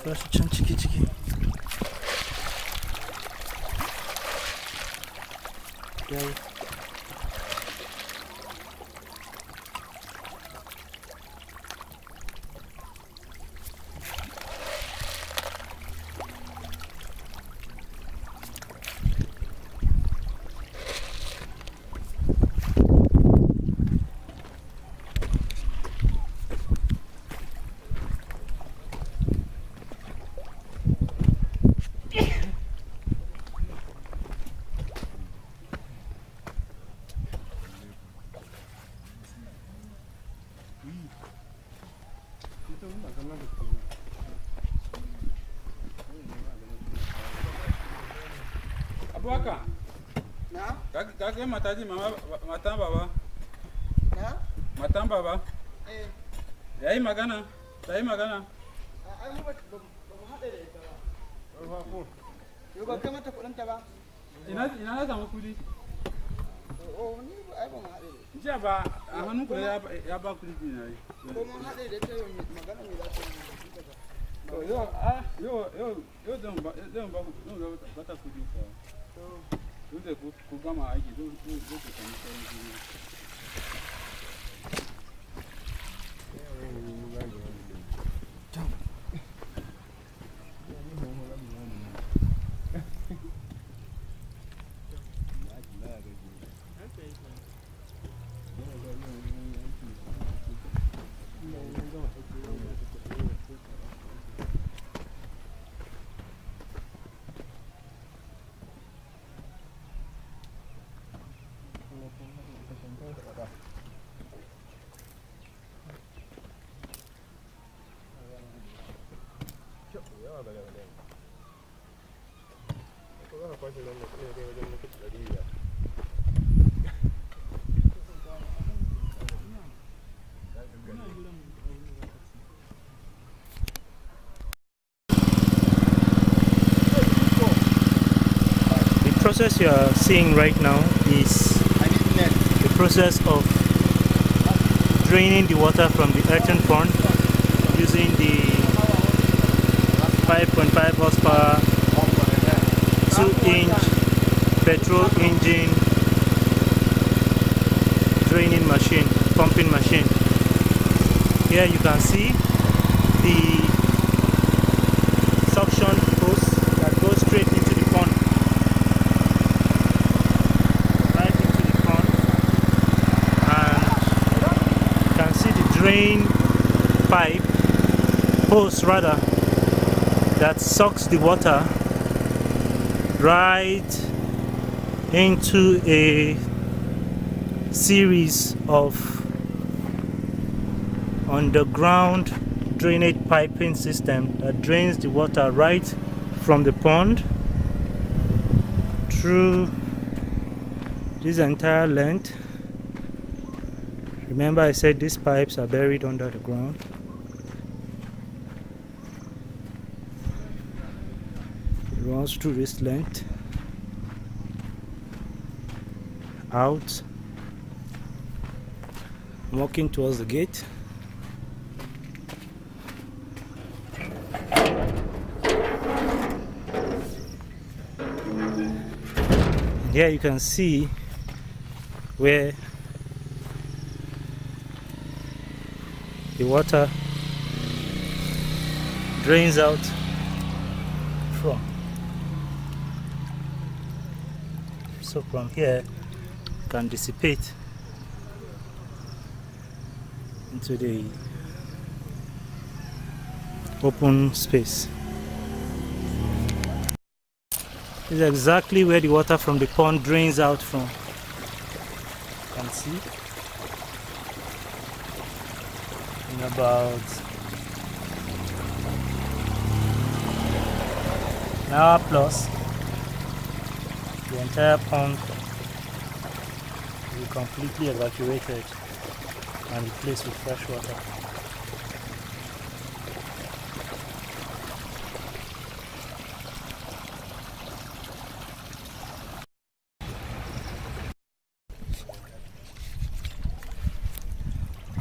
Gashi can ciki. Yayi. Abuaka. Na? Kage mataji mama matan baba. Na? Matan baba. Eh. Yayi magana. Yayi magana. Ai mu ba mu haɗe da ita ba. Yau ba kai mata kuɗin ta ba. Ina na samu kudi. Oh ni ba ai ba mu haɗe da ita. Jiya ba a hannun kula ya ba kudi din yayi. Ko mun haɗe da ita yau magana me za ta yi. To yo don ba ta kudi fa. To da ku gama aiki zo ku samu sauran kudi. The process you are seeing right now is the process of draining the water from the earthen pond using the 5.5 horsepower 2-inch petrol engine draining machine, pumping machine. Here you can see the suction hose that goes straight into the pond. Drain pipe hose rather that sucks the water right into a series of underground drainage piping system that drains the water right from the pond through this entire length. Remember I said these pipes are buried under the ground. It runs through this length, out, walking towards the gate. And here you can see where the water drains out from. So from here it can dissipate into the open space. This is exactly where the water from the pond drains out from. You can see in about an hour plus, the entire pond will be completely evacuated and replaced with fresh water.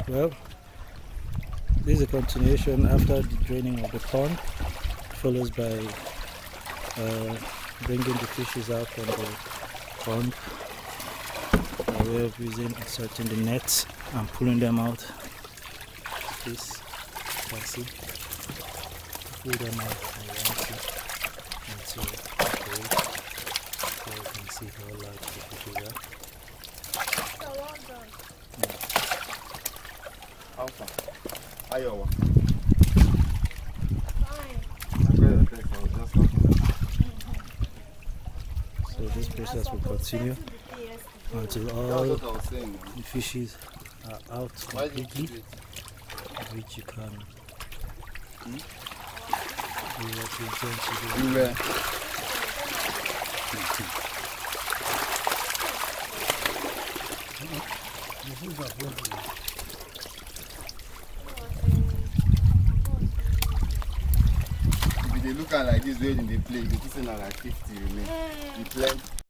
Well, this is a continuation after the draining of the pond. follows by bringing the fishes out from the pond by way of inserting the nets and pulling them out. This, you can see, pull them out and into the bowl. So you can see how large the fishes are. How far? Iowa. So this process will continue until all the fishes are out completely, which you can do what you intend to do. If they look at like this way in the play, they think like 50 remain.